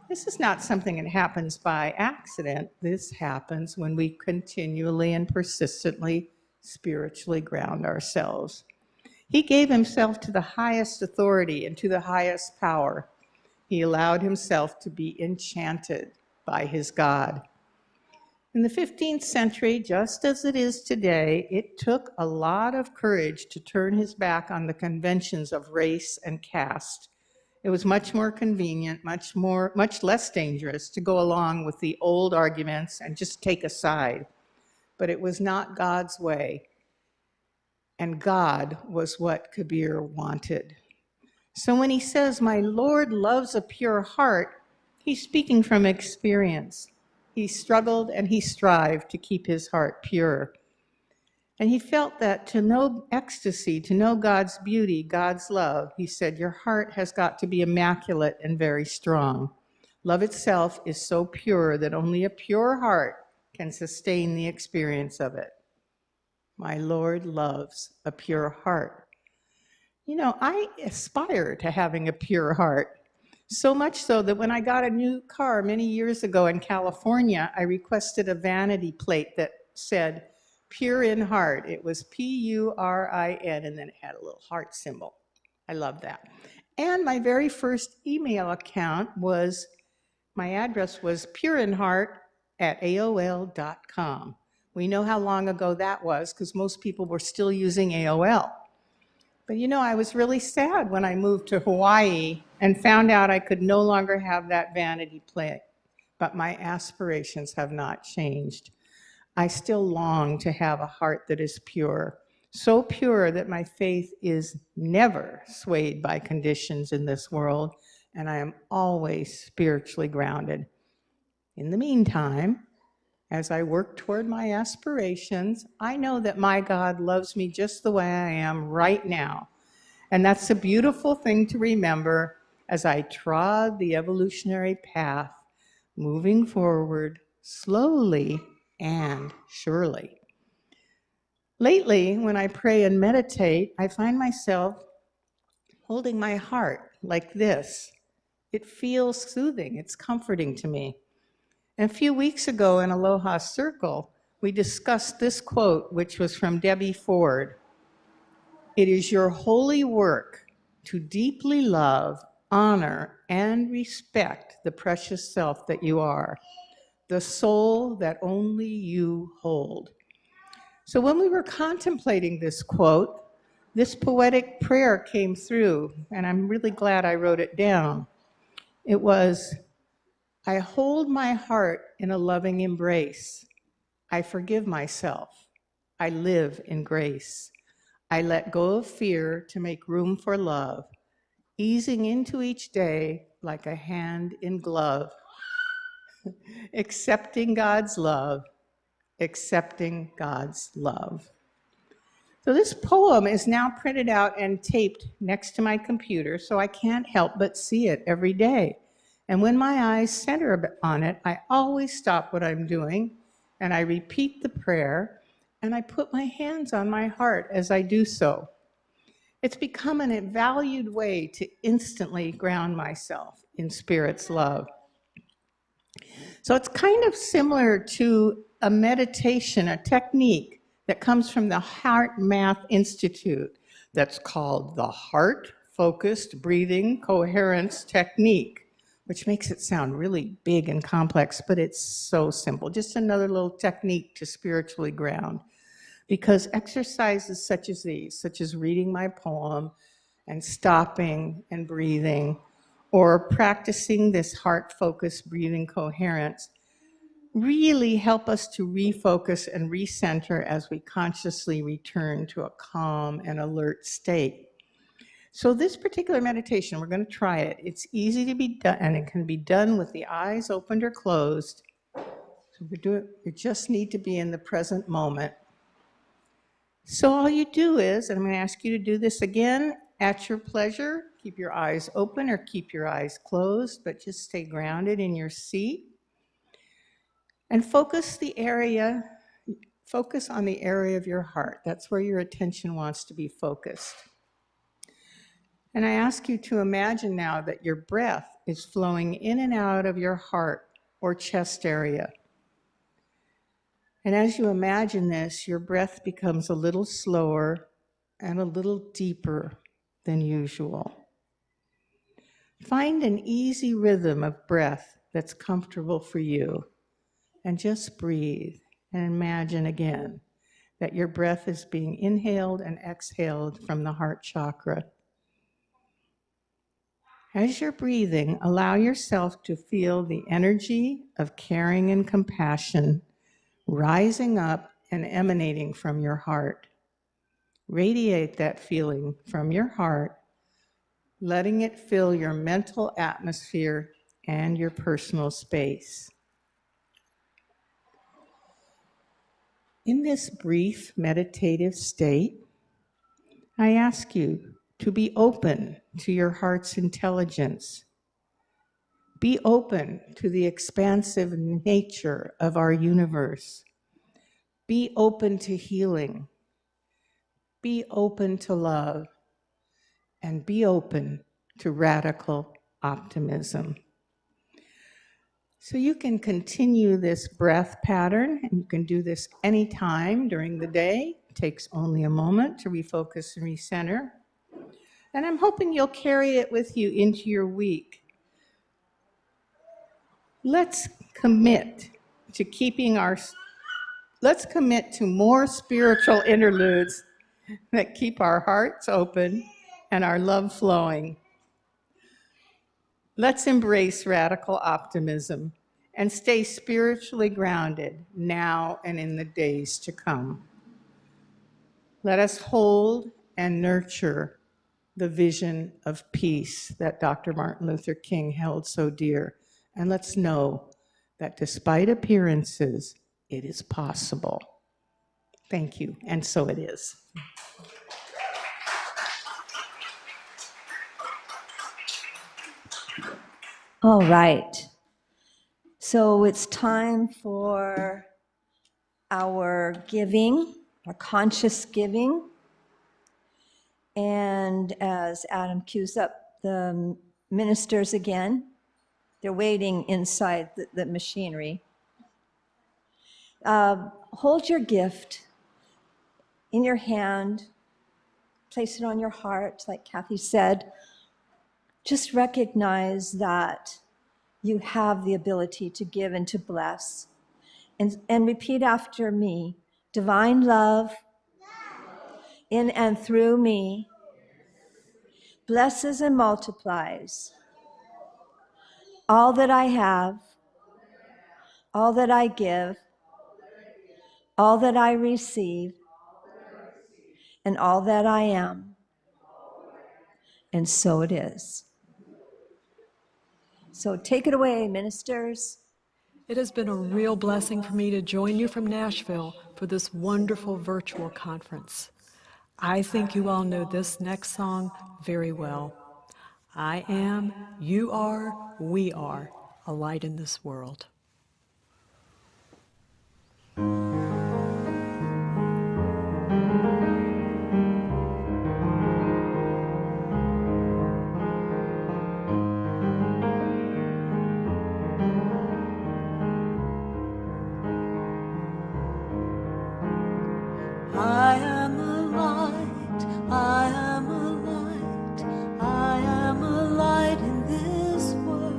This is not something that happens by accident. This happens when we continually and persistently spiritually ground ourselves. He gave himself to the highest authority and to the highest power. He allowed himself to be enchanted by his God. In the 15th century, just as it is today, it took a lot of courage to turn his back on the conventions of race and caste. It was much more convenient, much less dangerous to go along with the old arguments and just take a side. But it was not God's way, and God was what Kabir wanted. So when he says, my Lord loves a pure heart, he's speaking from experience. He struggled and he strived to keep his heart pure. And he felt that to know ecstasy, to know God's beauty, God's love, he said, your heart has got to be immaculate and very strong. Love itself is so pure that only a pure heart can sustain the experience of it. My Lord loves a pure heart. You know, I aspire to having a pure heart. So much so that when I got a new car many years ago in California, I requested a vanity plate that said, pure in heart. It was Purin, and then it had a little heart symbol. I love that. And my very first email account was, my address was purinheart@aol.com. We know how long ago that was because most people were still using AOL. But you know, I was really sad when I moved to Hawaii and found out I could no longer have that vanity plate. But my aspirations have not changed. I still long to have a heart that is pure, so pure that my faith is never swayed by conditions in this world, and I am always spiritually grounded. In the meantime, as I work toward my aspirations, I know that my God loves me just the way I am right now. And that's a beautiful thing to remember as I trod the evolutionary path, moving forward slowly and surely. Lately, when I pray and meditate, I find myself holding my heart like this. It feels soothing, it's comforting to me. And a few weeks ago in Aloha Circle, we discussed this quote, which was from Debbie Ford. It is your holy work to deeply love, honor, and respect the precious self that you are, the soul that only you hold. So when we were contemplating this quote, this poetic prayer came through, and I'm really glad I wrote it down. It was, I hold my heart in a loving embrace. I forgive myself. I live in grace. I let go of fear to make room for love, easing into each day like a hand in glove, accepting God's love, accepting God's love. So this poem is now printed out and taped next to my computer, so I can't help but see it every day. And when my eyes center on it, I always stop what I'm doing, and I repeat the prayer, and I put my hands on my heart as I do so. It's become an valued way to instantly ground myself in Spirit's love. So it's kind of similar to a meditation, a technique that comes from the Heart Math Institute that's called the Heart-Focused Breathing Coherence Technique, which makes it sound really big and complex, but it's so simple. Just another little technique to spiritually ground. Because exercises such as these, such as reading my poem and stopping and breathing, or practicing this heart-focused breathing coherence, really help us to refocus and recenter as we consciously return to a calm and alert state. So this particular meditation, we're going to try it. It's easy to be done, and it can be done with the eyes opened or closed. So we just need to be in the present moment. So all you do is, and I'm going to ask you to do this again at your pleasure. Keep your eyes open or keep your eyes closed, but just stay grounded in your seat. And focus on the area of your heart. That's where your attention wants to be focused. And I ask you to imagine now that your breath is flowing in and out of your heart or chest area. And as you imagine this, your breath becomes a little slower and a little deeper than usual. Find an easy rhythm of breath that's comfortable for you. And just breathe and imagine again that your breath is being inhaled and exhaled from the heart chakra. As you're breathing, allow yourself to feel the energy of caring and compassion rising up and emanating from your heart. Radiate that feeling from your heart, letting it fill your mental atmosphere and your personal space. In this brief meditative state, I ask you to be open to your heart's intelligence. Be open to the expansive nature of our universe. Be open to healing. Be open to love. And be open to radical optimism. So you can continue this breath pattern, and you can do this anytime during the day. It takes only a moment to refocus and recenter. And I'm hoping you'll carry it with you into your week. Let's commit to more spiritual interludes that keep our hearts open and our love flowing. Let's embrace radical optimism and stay spiritually grounded now and in the days to come. Let us hold and nurture the vision of peace that Dr. Martin Luther King held so dear. And let's know that despite appearances, it is possible. Thank you, and so it is. All right. So it's time for our giving, our conscious giving. And as Adam cues up the ministers again, they're waiting inside the machinery. Hold your gift in your hand, place it on your heart, like Cathy said. Just recognize that you have the ability to give and to bless. And repeat after me. Divine love in and through me blesses and multiplies all that I have, all that I give, all that I receive, and all that I am. And so it is. So take it away, ministers. It has been a real blessing for me to join you from Nashville for this wonderful virtual conference. I think you all know this next song very well. I am, you are, we are a light in this world. I am a light, I am a light, I am a light in this world.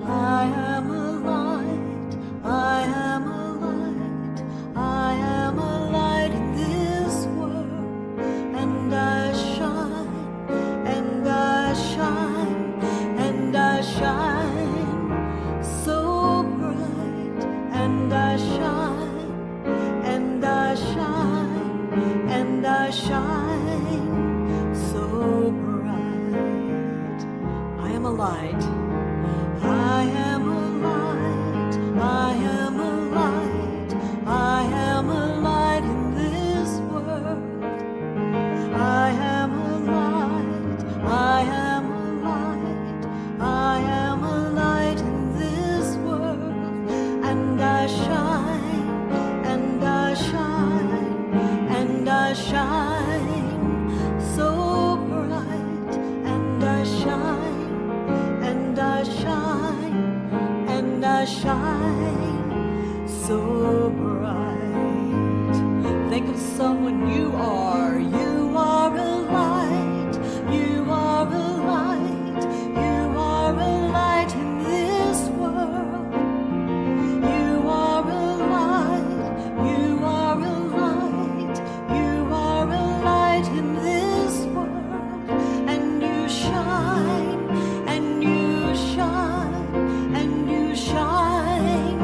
I am a light, I am a light, I am a light in this world. And I shine, and I shine, and I shine so bright, and I shine. And I shine, and I shine so bright. I am a light. I am a light. I am a light. I am a light in this world. I am a light. I am a light. I am a light in this world. And I shine. And I shine so bright, and I shine, and I shine, and I shine so bright. Think of someone you are. You are a light. You are a light. You are a light in this world. You are a light. You are a light. You are a light in this world. And you shine, and you shine, and you shine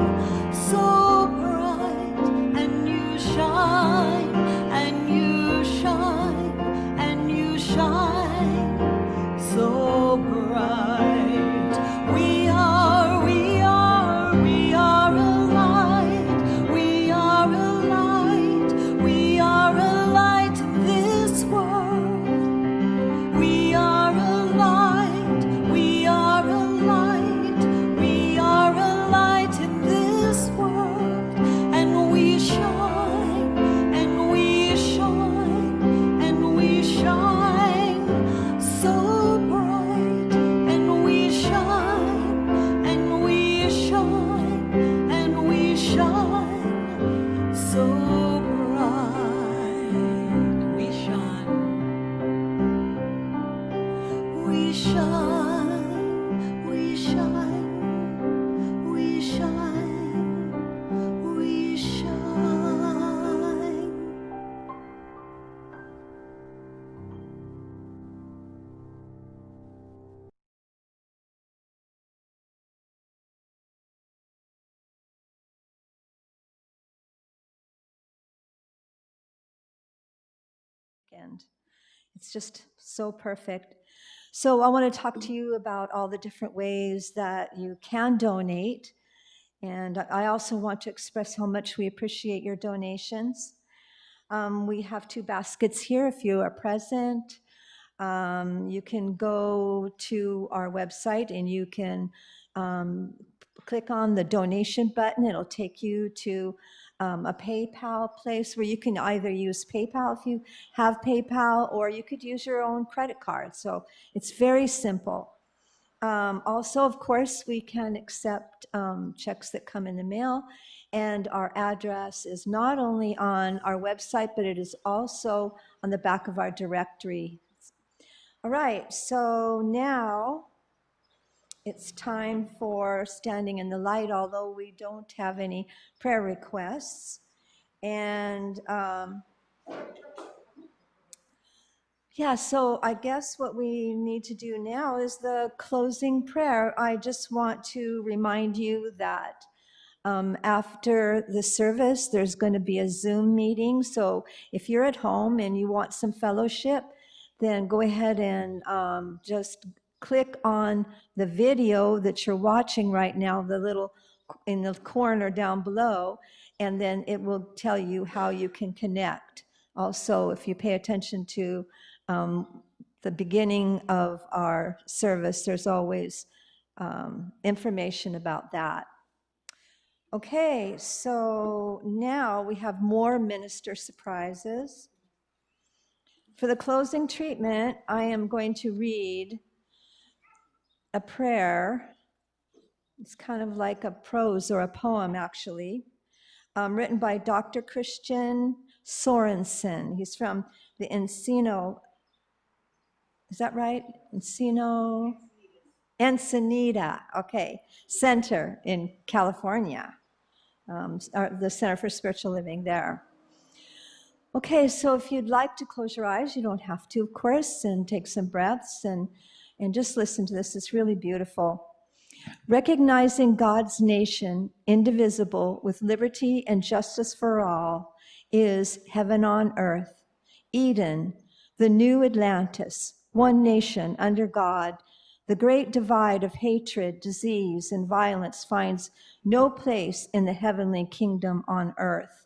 so bright. And you shine, and you shine. weekend. It's just so perfect. So I want to talk to you about all the different ways that you can donate. And I also want to express how much we appreciate your donations. We have 2 baskets here if you are present. You can go to our website and you can click on the donation button. It'll take you to a PayPal place where you can either use PayPal if you have PayPal, or you could use your own credit card. So it's very simple. Also, of course, we can accept checks that come in the mail, and our address is not only on our website, but it is also on the back of our directory. All right, so now it's time for Standing in the Light, although we don't have any prayer requests. And yeah, so I guess what we need to do now is the closing prayer. I just want to remind you that after the service, there's going to be a Zoom meeting. So if you're at home and you want some fellowship, then go ahead and just click on the video that you're watching right now, the little in the corner down below, and then it will tell you how you can connect. Also, if you pay attention to the beginning of our service, there's always information about that. Okay, so now we have more minister surprises. For the closing treatment, I am going to read a prayer. It's kind of like a prose or a poem, actually, written by Dr. Christian Sorensen. He's from the Encino, is that right? Encinita, okay, Center in California, the Center for Spiritual Living there. Okay, so if you'd like to close your eyes, you don't have to, of course, and take some breaths and just listen to this. It's really beautiful. Recognizing God's nation, indivisible, with liberty and justice for all, is heaven on earth, Eden, the new Atlantis, one nation under God. The great divide of hatred, disease, and violence finds no place in the heavenly kingdom on earth.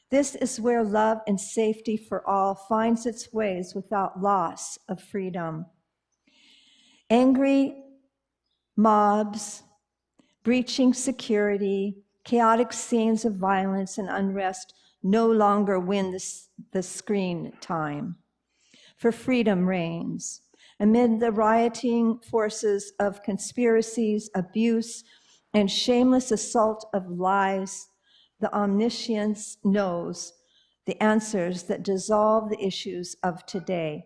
This is where love and safety for all finds its ways without loss of freedom. Angry mobs, breaching security, chaotic scenes of violence and unrest no longer win the screen time. For freedom reigns. Amid the rioting forces of conspiracies, abuse, and shameless assault of lies, the omniscience knows the answers that dissolve the issues of today.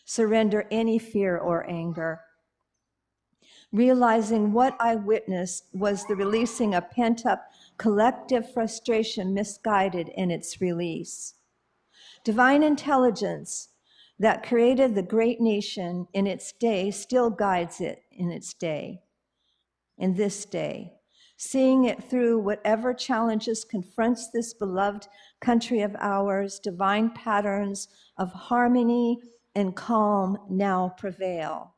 Surrender any fear or anger. Realizing what I witnessed was the releasing of pent-up collective frustration misguided in its release. Divine intelligence that created the great nation in its day still guides it in its day, in this day, seeing it through whatever challenges confronts this beloved country of ours. Divine patterns of harmony and calm now prevail.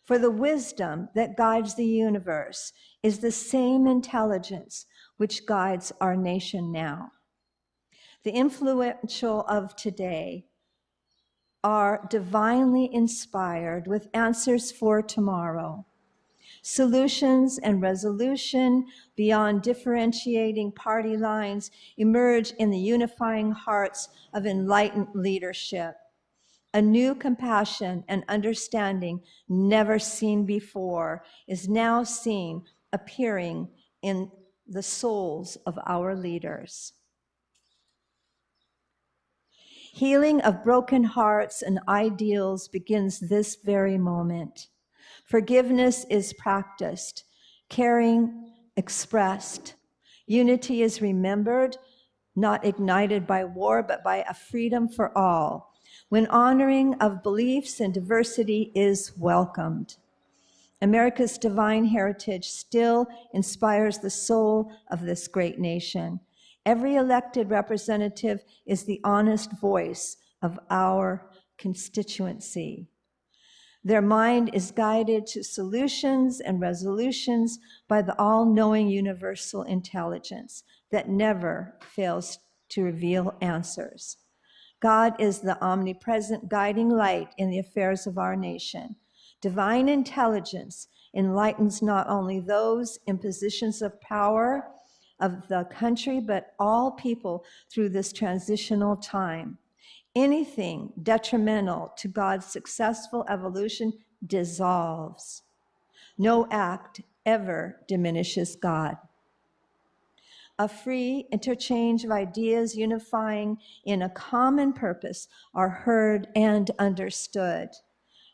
For the wisdom that guides the universe is the same intelligence which guides our nation now. The influential of today are divinely inspired with answers for tomorrow, solutions and resolution beyond differentiating party lines emerge in the unifying hearts of enlightened leadership. A new compassion and understanding never seen before is now seen appearing in the souls of our leaders. Healing of broken hearts and ideals begins this very moment. Forgiveness is practiced, caring expressed. Unity is remembered, not ignited by war, but by a freedom for all, when honoring of beliefs and diversity is welcomed. America's divine heritage still inspires the soul of this great nation. Every elected representative is the honest voice of our constituency. Their mind is guided to solutions and resolutions by the all-knowing universal intelligence that never fails to reveal answers. God is the omnipresent guiding light in the affairs of our nation. Divine intelligence enlightens not only those in positions of power of the country, but all people through this transitional time. Anything detrimental to God's successful evolution dissolves. No act ever diminishes God. A free interchange of ideas unifying in a common purpose are heard and understood,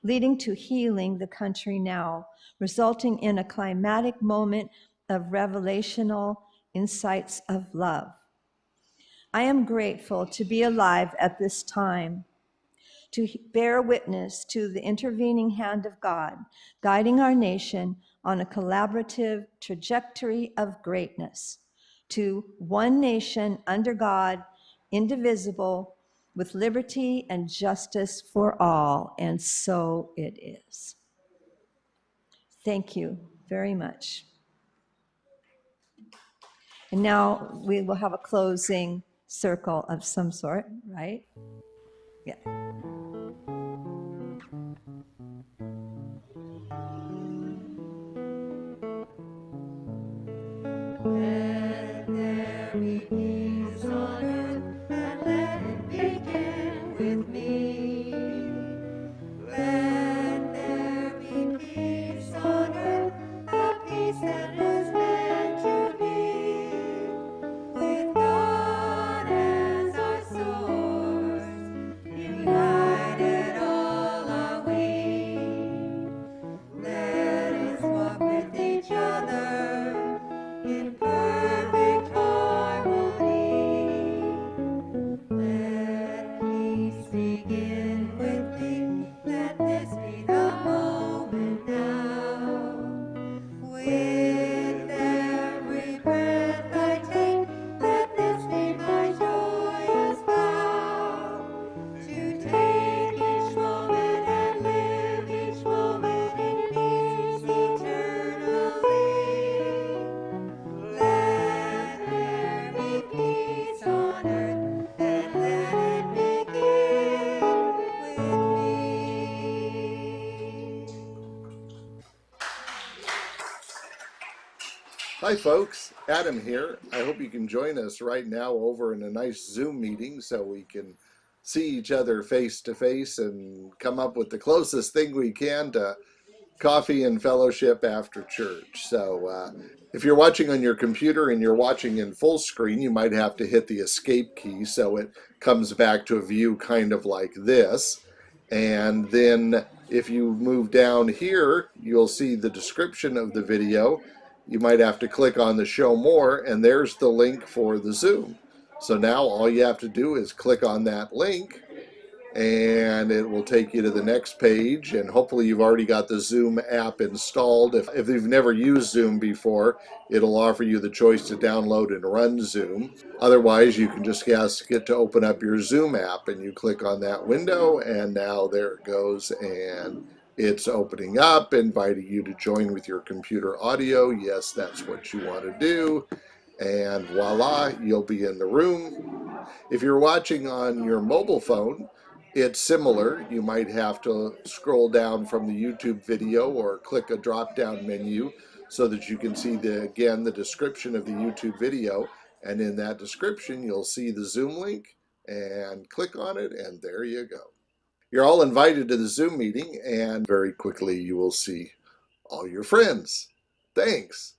leading to healing the country now, resulting in a climatic moment of revelational insights of love. I am grateful to be alive at this time, to bear witness to the intervening hand of God, guiding our nation on a collaborative trajectory of greatness, to one nation under God, indivisible, with liberty and justice for all, and so it is. Thank you very much. And now we will have a closing circle of some sort, right? Yeah. Let there be peace on earth, and let it begin with me. Let there be peace on earth, the peace that was meant to be. With God as our source, united all are we. Let us walk with each other in perfect harmony. Let peace begin with me. Let this be the moment now. With every breath I take, let this be my joyous vow. To take each moment and live each moment in peace eternally. Let there be peace on earth, and let it begin with me. Hi folks, Adam here. I hope you can join us right now over in a nice Zoom meeting so we can see each other face to face and come up with the closest thing we can to coffee and fellowship after church. So if you're watching on your computer and you're watching in full screen, you might have to hit the escape key so it comes back to a view kind of like this. And then if you move down here, you'll see the description of the video. You might have to click on the show more, and there's the link for the Zoom. So now all you have to do is click on that link, and it will take you to the next page, and hopefully you've already got the Zoom app installed. If you've never used Zoom before, it'll offer you the choice to download and run Zoom. Otherwise, you can just ask it to open up your Zoom app, and you click on that window, and now there it goes, and it's opening up, inviting you to join with your computer audio. Yes, that's what you want to do, and voila, you'll be in the room. If you're watching on your mobile phone, it's similar. You might have to scroll down from the YouTube video or click a drop-down menu so that you can see again the description of the YouTube video, and in that description you'll see the Zoom link, and click on it, and there you go. You're all invited to the Zoom meeting, and very quickly you will see all your friends. Thanks.